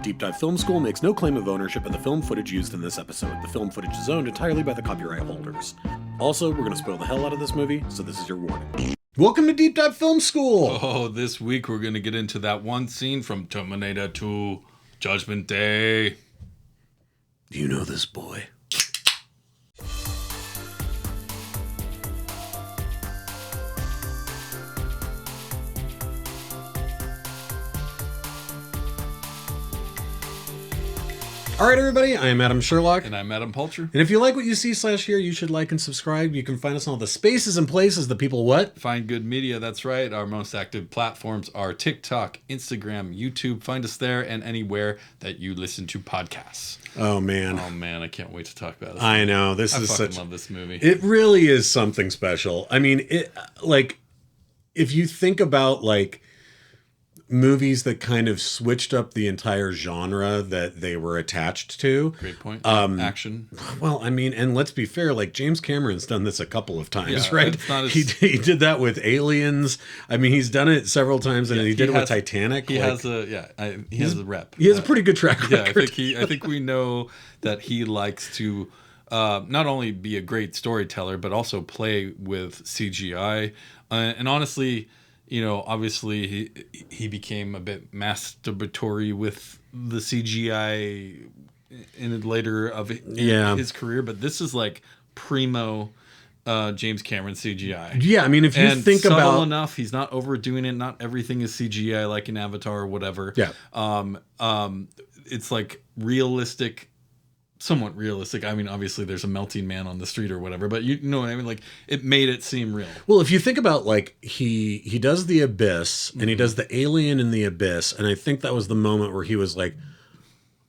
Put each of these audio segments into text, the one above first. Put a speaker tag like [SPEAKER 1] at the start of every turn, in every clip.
[SPEAKER 1] Deep Dive Film School makes no claim of ownership of the film footage used in this episode. The film footage is owned entirely by the copyright holders. Also, we're going to spoil the hell out of this movie, so this is your warning. Welcome to Deep Dive Film School!
[SPEAKER 2] Oh, this week we're going to get into that one scene from Terminator 2, Judgment Day.
[SPEAKER 1] Do you know this boy? All right, everybody, I am Adam Sherlock.
[SPEAKER 2] And I'm Adam Pulcher.
[SPEAKER 1] And if you like what you see /hear, you should like and subscribe. You can find us on all the spaces and places that people what?
[SPEAKER 2] Find good media, that's right. Our most active platforms are TikTok, Instagram, YouTube. Find us there and anywhere that you listen to podcasts.
[SPEAKER 1] Oh, man.
[SPEAKER 2] Oh, man, I can't wait to talk about this.
[SPEAKER 1] I know. I
[SPEAKER 2] fucking love this movie.
[SPEAKER 1] It really is something special. I mean, if you think about, movies that kind of switched up the entire genre that they were attached to.
[SPEAKER 2] Great point. Action.
[SPEAKER 1] Well, I mean, and let's be fair, James Cameron's done this a couple of times, right?
[SPEAKER 2] It's not as...
[SPEAKER 1] he did that with Aliens. I mean, he's done it several times, and he did it with Titanic.
[SPEAKER 2] He has a rep.
[SPEAKER 1] He has a pretty good track record.
[SPEAKER 2] I think we know that he likes to not only be a great storyteller, but also play with CGI. And honestly, obviously he became a bit masturbatory with the CGI in later of his career, but this is primo James Cameron CGI.
[SPEAKER 1] Yeah, I mean, if you think about
[SPEAKER 2] subtle enough, he's not overdoing it. Not everything is CGI like in Avatar or whatever.
[SPEAKER 1] Yeah.
[SPEAKER 2] It's realistic. Somewhat realistic. I mean, obviously there's a melting man on the street or whatever, but you know what I mean? It made it seem real.
[SPEAKER 1] Well, if you think about he does the Abyss and he does the Alien in the Abyss, and I think that was the moment where he was like,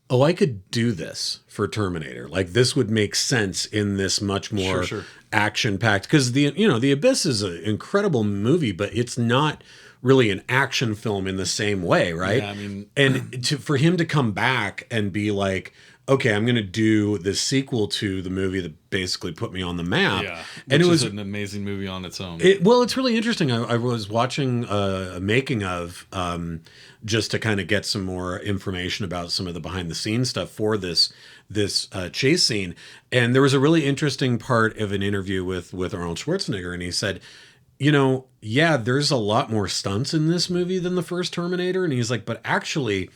[SPEAKER 1] oh, I could do this for Terminator. This would make sense in this much more action-packed, because the Abyss is an incredible movie, but it's not really an action film in the same way, right?
[SPEAKER 2] Yeah, I mean,
[SPEAKER 1] and for him to come back and be like, okay, I'm going to do the sequel to the movie that basically put me on the map.
[SPEAKER 2] Yeah,
[SPEAKER 1] and it was
[SPEAKER 2] an amazing movie on its own.
[SPEAKER 1] It's really interesting. I was watching a making of just to kind of get some more information about some of the behind the scenes stuff for this chase scene. And there was a really interesting part of an interview with Arnold Schwarzenegger, and he said, there's a lot more stunts in this movie than the first Terminator. And he's like, but actually,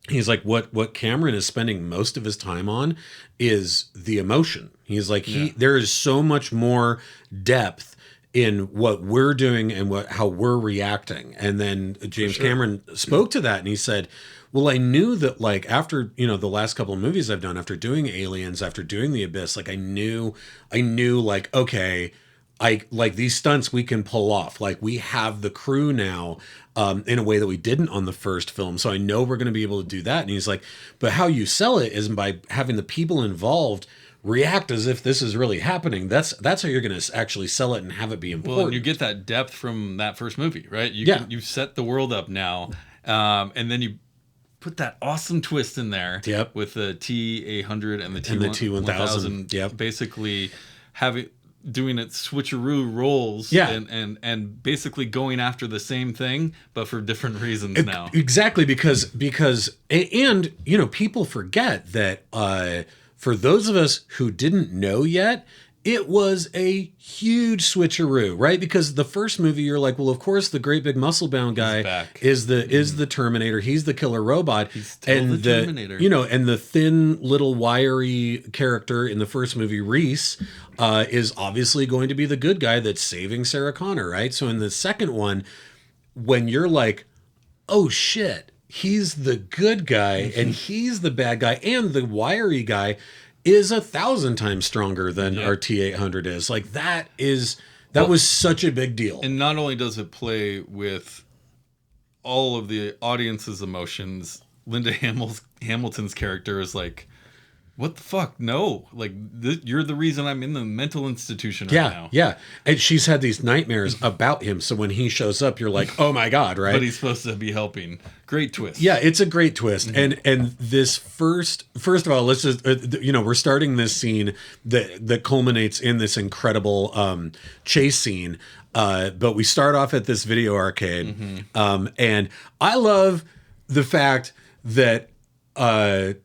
[SPEAKER 1] he's like, what Cameron is spending most of his time on is the emotion. He's like, there is so much more depth in what we're doing and how we're reacting. And then James Cameron spoke to that, and he said, well, I knew that after, the last couple of movies I've done, after doing Aliens, after doing The Abyss, I knew okay, these stunts we can pull off. We have the crew now in a way that we didn't on the first film. So I know we're going to be able to do that. And he's like, but how you sell it is by having the people involved react as if this is really happening. That's how you're going to actually sell it and have it be important.
[SPEAKER 2] Well, and you get that depth from that first movie, right? You set the world up now, and then you put that awesome twist in there with the T800 and the T1000.
[SPEAKER 1] Yep.
[SPEAKER 2] Basically doing it switcheroo roles and basically going after the same thing but for different reasons now.
[SPEAKER 1] Exactly, because people forget that for those of us who didn't know yet, it was a huge switcheroo, right? Because the first movie, you're like, well, of course, the great big muscle-bound guy is the Terminator. He's the killer robot.
[SPEAKER 2] He's still the Terminator.
[SPEAKER 1] And the thin, little, wiry character in the first movie, Reese, is obviously going to be the good guy that's saving Sarah Connor, right? So in the second one, when you're like, oh, shit, he's the good guy and he's the bad guy, and the wiry guy is 1,000 times stronger than our T800 is. That was such a big deal.
[SPEAKER 2] And not only does it play with all of the audience's emotions, Linda Hamilton's character is like, what the fuck? No, you're the reason I'm in the mental institution right now. Yeah.
[SPEAKER 1] And she's had these nightmares about him. So when he shows up, you're like, oh my God, right?
[SPEAKER 2] But he's supposed to be helping. Great twist.
[SPEAKER 1] Yeah, it's a great twist. Mm-hmm. And this first of all, let's just, we're starting this scene that culminates in this incredible chase scene. But we start off at this video arcade. Mm-hmm. And I love the fact that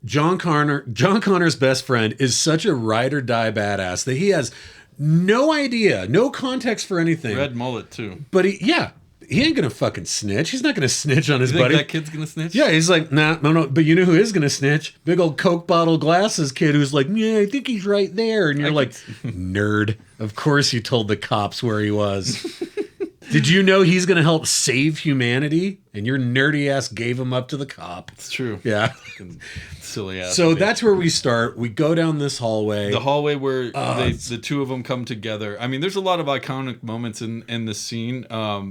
[SPEAKER 1] John Connor's best friend is such a ride or die badass that he has no idea, no context for anything.
[SPEAKER 2] Red mullet too.
[SPEAKER 1] But he ain't gonna fucking snitch. He's not gonna snitch on his
[SPEAKER 2] You think
[SPEAKER 1] buddy.
[SPEAKER 2] that kid's gonna snitch?
[SPEAKER 1] Yeah, he's like, nah, no. But you know who is gonna snitch? Big old Coke bottle glasses kid who's like, yeah, I think he's right there. And you're like, nerd. Of course you told the cops where he was. Did you know he's gonna help save humanity? And your nerdy ass gave him up to the cop.
[SPEAKER 2] It's true.
[SPEAKER 1] Yeah.
[SPEAKER 2] Silly ass.
[SPEAKER 1] So that's where we start. We go down this hallway.
[SPEAKER 2] The hallway where the two of them come together. I mean, there's a lot of iconic moments in the scene.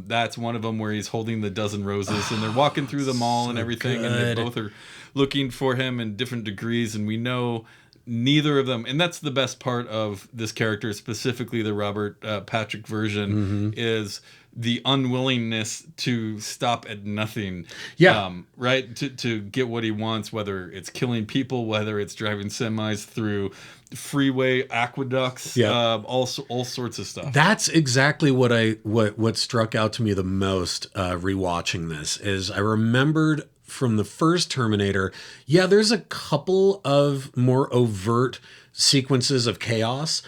[SPEAKER 2] That's one of them where he's holding the dozen roses and they're walking through the mall and everything.
[SPEAKER 1] Good.
[SPEAKER 2] And they both are looking for him in different degrees. And we know neither of them. And that's the best part of this character, specifically the Robert Patrick version, is the unwillingness to stop at nothing.
[SPEAKER 1] Yeah.
[SPEAKER 2] Right? To get what he wants, whether it's killing people, whether it's driving semis through freeway aqueducts, all sorts of stuff.
[SPEAKER 1] That's exactly what struck out to me the most rewatching this is I remembered from the first Terminator, there's a couple of more overt sequences of chaos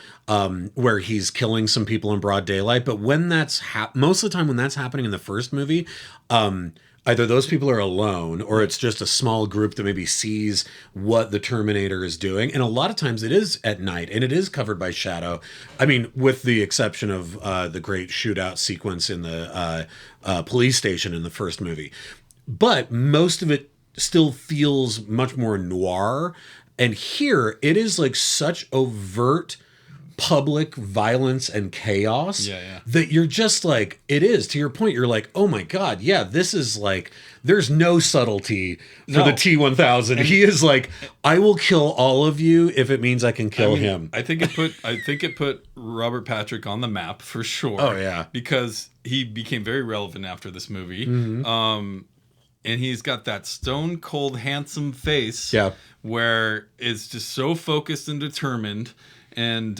[SPEAKER 1] where he's killing some people in broad daylight. But when that's most of the time when that's happening in the first movie, either those people are alone or it's just a small group that maybe sees what the Terminator is doing. And a lot of times it is at night and it is covered by shadow. I mean, with the exception of the great shootout sequence in the police station in the first movie. But most of it still feels much more noir. And here it is like such overt public violence and chaos that you're just like, it is, to your point, you're like, oh my God, this is like, there's no subtlety for the T-1000. He is like, I will kill all of you if it means I can kill him.
[SPEAKER 2] I think it put Robert Patrick on the map for sure.
[SPEAKER 1] Oh yeah.
[SPEAKER 2] Because he became very relevant after this movie. And he's got that stone cold handsome face where it's just so focused and determined. And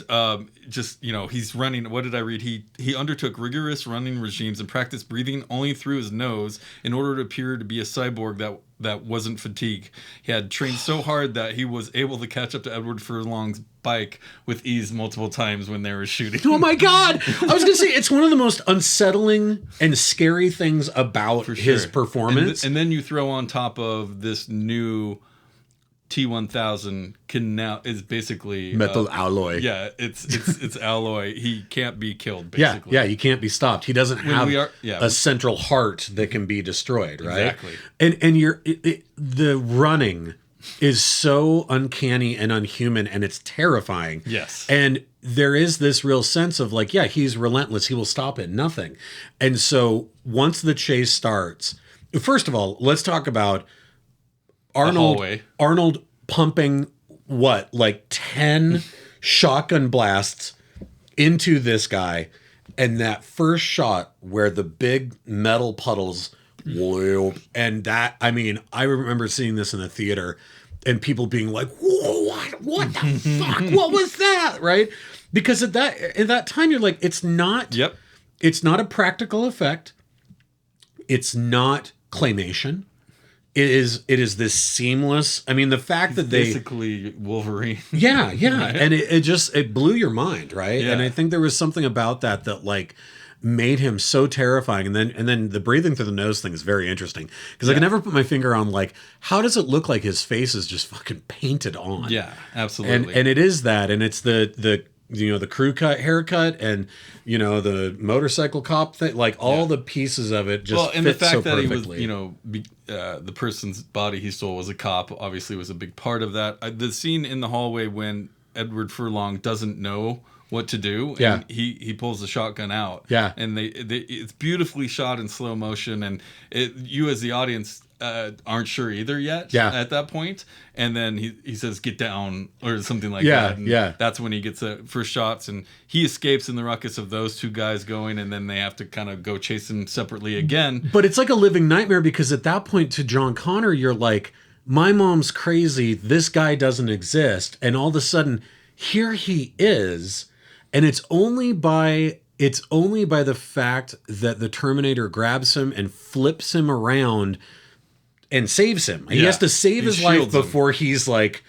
[SPEAKER 2] just, he's running. What did I read? He undertook rigorous running regimes and practiced breathing only through his nose in order to appear to be a cyborg that wasn't fatigued. He had trained so hard that he was able to catch up to Edward Furlong's bike with ease multiple times when they were shooting.
[SPEAKER 1] Oh my God. I was going to say, it's one of the most unsettling and scary things about his performance.
[SPEAKER 2] And then you throw on top of this new T-1000 is basically
[SPEAKER 1] metal alloy.
[SPEAKER 2] Yeah, it's alloy. He can't be killed, basically.
[SPEAKER 1] Yeah, he can't be stopped. He doesn't have a central heart that can be destroyed, right?
[SPEAKER 2] Exactly.
[SPEAKER 1] And the running is so uncanny and unhuman, and it's terrifying.
[SPEAKER 2] Yes.
[SPEAKER 1] And there is this real sense of like, he's relentless. He will stop at nothing. And so once the chase starts, first of all, let's talk about Arnold pumping like 10 shotgun blasts into this guy, and that first shot where the big metal puddles and that, I mean, I remember seeing this in the theater and people being like, whoa, what the fuck? What was that? Right? Because at that time you're like, it's not a practical effect. It's not claymation. It is this seamless. I mean, the fact that they
[SPEAKER 2] basically Wolverine.
[SPEAKER 1] Yeah,
[SPEAKER 2] right?
[SPEAKER 1] And it blew your mind, right?
[SPEAKER 2] Yeah.
[SPEAKER 1] And I think there was something about that like made him so terrifying. And then the breathing through the nose thing is very interesting because I can never put my finger on like how does it look like his face is just fucking painted on?
[SPEAKER 2] Yeah, absolutely.
[SPEAKER 1] And it is that, and it's the crew cut haircut and the motorcycle cop thing, like all the pieces of it just
[SPEAKER 2] and
[SPEAKER 1] fit
[SPEAKER 2] the fact
[SPEAKER 1] so
[SPEAKER 2] that
[SPEAKER 1] perfectly.
[SPEAKER 2] he was the person's body he stole was a cop obviously was a big part of that. The scene in the hallway when Edward Furlong doesn't know what to do and he pulls the shotgun out and they it's beautifully shot in slow motion and you as the audience aren't sure either yet at that point, and then he says get down or something like that, and that's when he gets the first shots and he escapes in the ruckus of those two guys going, and then they have to kind of go chase him separately again.
[SPEAKER 1] But it's like a living nightmare because at that point to John Connor you're like, my mom's crazy, this guy doesn't exist, and all of a sudden here he is, and it's only by the fact that the Terminator grabs him and flips him around and saves him. He has to save his life before he's like,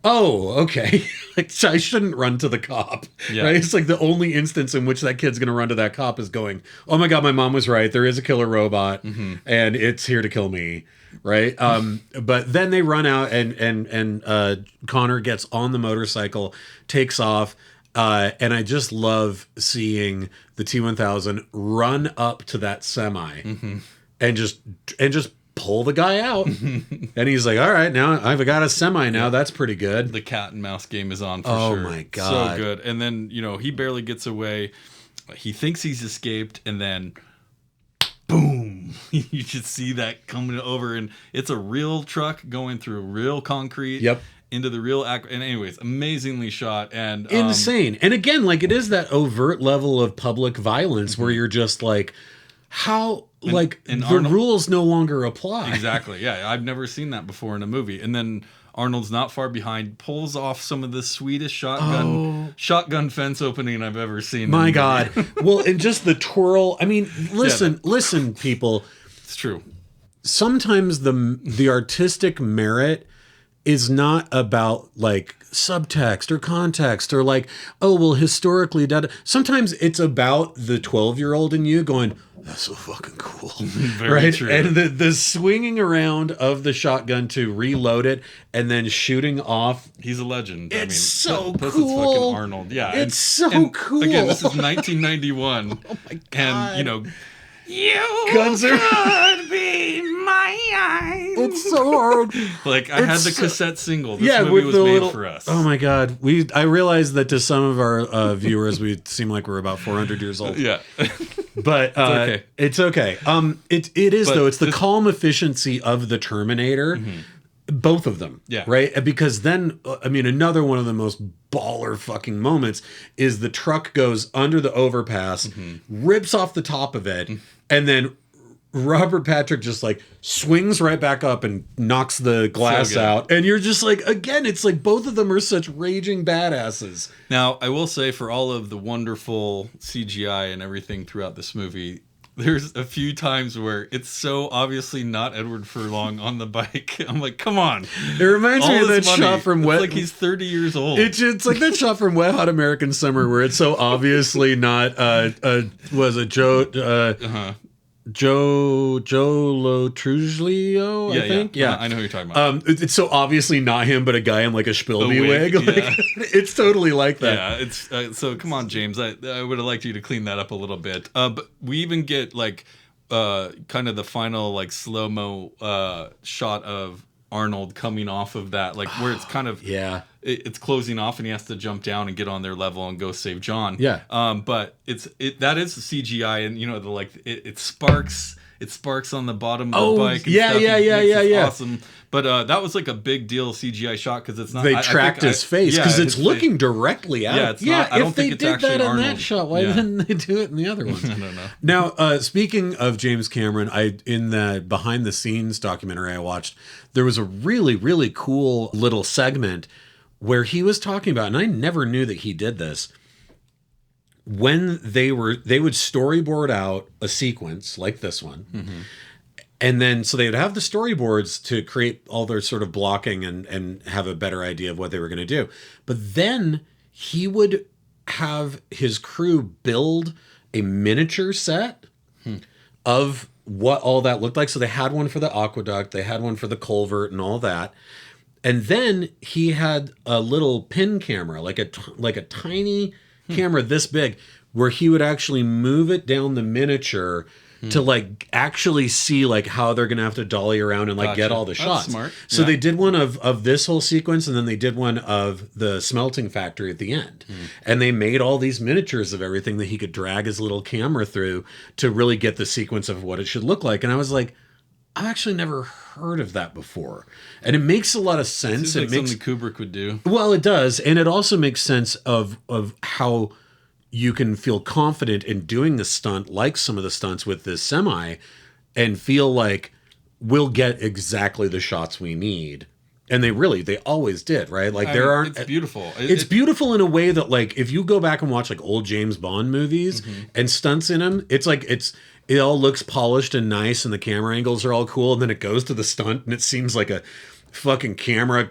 [SPEAKER 1] oh, okay. Like, I shouldn't run to the cop. Yeah. Right? It's like the only instance in which that kid's going to run to that cop is going, oh my God, my mom was right. There is a killer robot and it's here to kill me. Right. But then they run out and Connor gets on the motorcycle, takes off. And I just love seeing the T-1000 run up to that semi and just pull the guy out. And he's like, all right, now I've got a semi now. That's pretty good.
[SPEAKER 2] The cat and mouse game is on for sure.
[SPEAKER 1] Oh my God.
[SPEAKER 2] So good. And then, he barely gets away. He thinks he's escaped, and then boom. You should see that coming over, and it's a real truck going through real concrete.
[SPEAKER 1] Yep.
[SPEAKER 2] Into the real and anyways, amazingly shot and
[SPEAKER 1] insane. And again, like, it is that overt level of public violence where you're just like, how, and the rules no longer apply.
[SPEAKER 2] Exactly. Yeah, I've never seen that before in a movie. And then Arnold's not far behind, pulls off some of the sweetest shotgun fence opening I've ever seen.
[SPEAKER 1] My God. Well, and just the twirl. I mean, listen, people.
[SPEAKER 2] It's true.
[SPEAKER 1] Sometimes the artistic merit is not about like subtext or context or like, oh, well, historically, sometimes it's about the 12-year-old in you going, that's so fucking cool.
[SPEAKER 2] Very true.
[SPEAKER 1] And the swinging around of the shotgun to reload it and then shooting off.
[SPEAKER 2] He's a legend.
[SPEAKER 1] It's so cool.
[SPEAKER 2] This is fucking Arnold. Yeah.
[SPEAKER 1] It's so cool.
[SPEAKER 2] Again, this is 1991.
[SPEAKER 1] Oh my God.
[SPEAKER 2] And, you
[SPEAKER 1] guns
[SPEAKER 2] could be my eyes.
[SPEAKER 1] It's so hard.
[SPEAKER 2] Like, I had the cassette single. This movie was made for us.
[SPEAKER 1] Oh my God. I realize that to some of our viewers, we seem like we're about 400 years old.
[SPEAKER 2] Yeah.
[SPEAKER 1] But it's okay. It is, though. It's the calm efficiency of the Terminator. Both of them.
[SPEAKER 2] Yeah.
[SPEAKER 1] Right? Because then, I mean, another one of the most baller fucking moments is the truck goes under the overpass, rips off the top of it, and then Robert Patrick just like swings right back up and knocks the glass out. And you're just like, again, it's like both of them are such raging badasses.
[SPEAKER 2] Now, I will say, for all of the wonderful CGI and everything throughout this movie, there's a few times where it's so obviously not Edward Furlong on the bike. I'm like, come on.
[SPEAKER 1] It reminds me of that shot from
[SPEAKER 2] Wet. It's like he's 30 years old.
[SPEAKER 1] It's like that shot from Wet Hot American Summer where it's so obviously not was it Joe Lo Truglio, I think.
[SPEAKER 2] Yeah, I know who you're talking about.
[SPEAKER 1] It's so obviously not him, but a guy in like a Spilby wig. Like, it's totally like that.
[SPEAKER 2] Yeah, it's so come on, James. I would have liked you to clean that up a little bit. But we even get like kind of the final like slow-mo shot of Arnold coming off of that, like where it's kind of it's closing off and he has to jump down and get on their level and go save John.
[SPEAKER 1] Yeah.
[SPEAKER 2] But that is the CGI, and it sparks on the bottom of the bike.
[SPEAKER 1] Yeah.
[SPEAKER 2] Awesome. But that was like a big deal CGI shot because it's not.
[SPEAKER 1] They tracked his face because it's looking directly at.
[SPEAKER 2] Yeah, it's not. I don't think it's actually
[SPEAKER 1] If they did that
[SPEAKER 2] Arnold.
[SPEAKER 1] in that shot, why didn't they do it in the other ones?
[SPEAKER 2] I don't know.
[SPEAKER 1] Now, speaking of James Cameron, in the behind the scenes documentary I watched, there was a really, really cool little segment where he was talking about, and I never knew that he did this. When they would storyboard out a sequence like this one, and then so they would have the storyboards to create all their sort of blocking and have a better idea of what they were going to do. But then he would have his crew build a miniature set of what all that looked like. So they had one for the aqueduct, they had one for the culvert and all that. And then he had a little pin camera, like a tiny camera this big, where he would actually move it down the miniature to like actually see like how they're gonna have to dolly around and like get all the shots.
[SPEAKER 2] That's smart.
[SPEAKER 1] So they did one of this whole sequence, and then they did one of the smelting factory at the end. And they made all these miniatures of everything that he could drag his little camera through to really get the sequence of what it should look like. And I was like, I've actually never heard of that before. And it makes a lot of sense.
[SPEAKER 2] It makes something Kubrick would do.
[SPEAKER 1] Well, it does. And it also makes sense of how you can feel confident in doing the stunt, like some of the stunts with this semi, and feel like we'll get exactly the shots we need. And they always did, right? Like
[SPEAKER 2] it's beautiful.
[SPEAKER 1] It's beautiful in a way that, like, if you go back and watch like old James Bond movies and stunts in them, it's like it all looks polished and nice and the camera angles are all cool, and then it goes to the stunt and it seems like a fucking camera,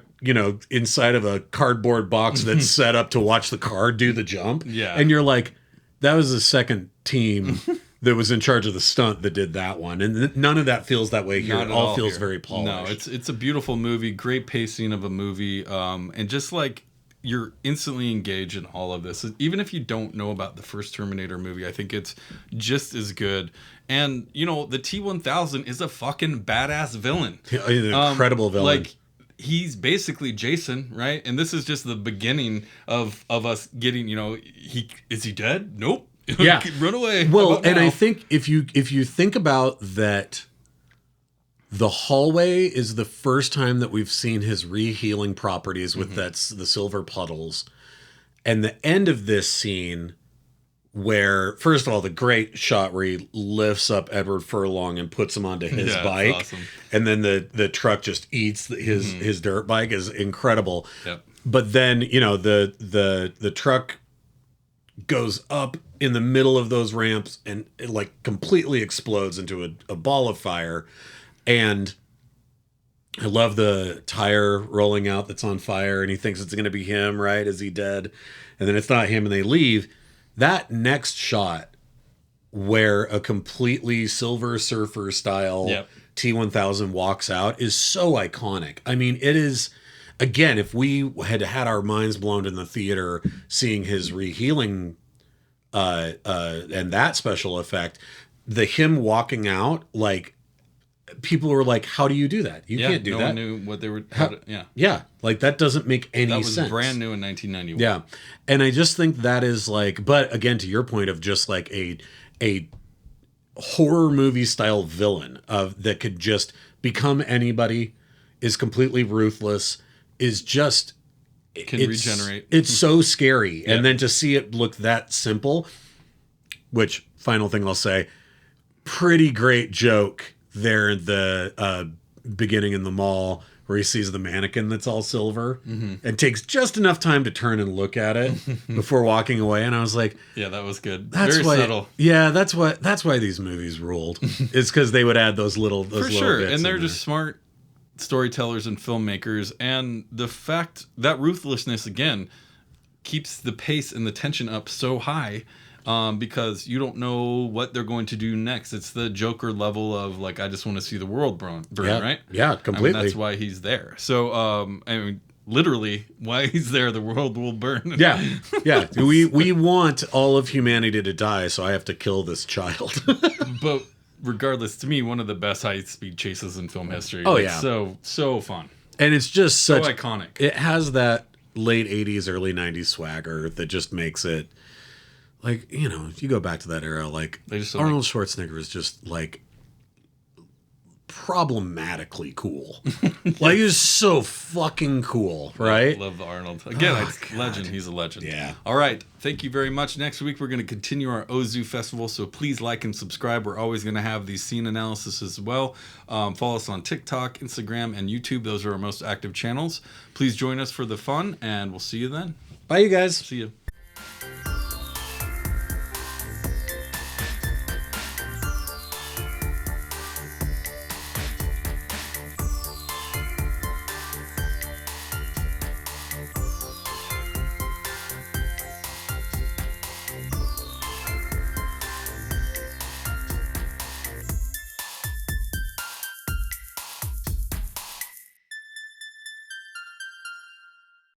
[SPEAKER 1] inside of a cardboard box that's set up to watch the car do the jump.
[SPEAKER 2] Yeah.
[SPEAKER 1] And you're like, that was the second team that was in charge of the stunt that did that one. And none of that feels that way here. It all feels very polished.
[SPEAKER 2] No, it's a beautiful movie, great pacing of a movie, and just like you're instantly engaged in all of this. Even if you don't know about the first Terminator movie, I think it's just as good. And, the T-1000 is a fucking badass villain.
[SPEAKER 1] An incredible villain.
[SPEAKER 2] Like, he's basically Jason, right? And this is just the beginning of us getting, is he dead? Nope.
[SPEAKER 1] Yeah.
[SPEAKER 2] Run away.
[SPEAKER 1] Well, and I think if you think about that, the hallway is the first time that we've seen his re-healing properties with the silver puddles. And the end of this scene where, first of all, the great shot where he lifts up Edward Furlong and puts him onto his bike. Awesome. And then the truck just eats his dirt bike is incredible.
[SPEAKER 2] Yep.
[SPEAKER 1] But then, the truck goes up in the middle of those ramps and it like completely explodes into a ball of fire. And I love the tire rolling out that's on fire, and he thinks it's going to be him, right? Is he dead? And then it's not him, and they leave. That next shot where a completely Silver Surfer style T-1000 walks out is so iconic. I mean, it is, again, if we had had our minds blown in the theater seeing his re-healing and that special effect, him walking out, like, people were like, how do you do that? You can't do that.
[SPEAKER 2] No one knew what they were.
[SPEAKER 1] Yeah. Like, that doesn't make any sense.
[SPEAKER 2] That was brand new in 1991.
[SPEAKER 1] Yeah. And I just think that is like, but again, to your point of just like a horror movie style villain that could just become anybody, is completely ruthless, is just
[SPEAKER 2] can regenerate.
[SPEAKER 1] It's so scary. Yeah. And then to see it look that simple, which, final thing I'll say, pretty great joke there in the beginning in the mall where he sees the mannequin that's all silver and takes just enough time to turn and look at it before walking away. And I was like,
[SPEAKER 2] yeah, that was good.
[SPEAKER 1] That's
[SPEAKER 2] Very subtle.
[SPEAKER 1] Yeah, that's why these movies ruled. It's because they would add those little
[SPEAKER 2] For sure.
[SPEAKER 1] bits.
[SPEAKER 2] And they're just smart storytellers and filmmakers. And the fact that ruthlessness, again, keeps the pace and the tension up so high. Because you don't know what they're going to do next. It's the Joker level of like, I just want to see the world burn, right?
[SPEAKER 1] Yeah, completely.
[SPEAKER 2] That's why he's there. So, literally, why he's there, the world will burn.
[SPEAKER 1] Yeah. We want all of humanity to die, so I have to kill this child.
[SPEAKER 2] But regardless, to me, one of the best high-speed chases in film history.
[SPEAKER 1] Oh, yeah.
[SPEAKER 2] So fun.
[SPEAKER 1] And it's just so
[SPEAKER 2] iconic.
[SPEAKER 1] It has that late 80s, early 90s swagger that just makes it, like, if you go back to that era, like, Arnold Schwarzenegger is just, like, problematically cool. Like, he's so fucking cool, right?
[SPEAKER 2] Love Arnold. Again, legend. He's a legend.
[SPEAKER 1] Yeah.
[SPEAKER 2] All right. Thank you very much. Next week, we're going to continue our Ozu Festival, so please like and subscribe. We're always going to have these scene analysis as well. Follow us on TikTok, Instagram, and YouTube. Those are our most active channels. Please join us for the fun, and we'll see you then.
[SPEAKER 1] Bye, you guys.
[SPEAKER 2] See you.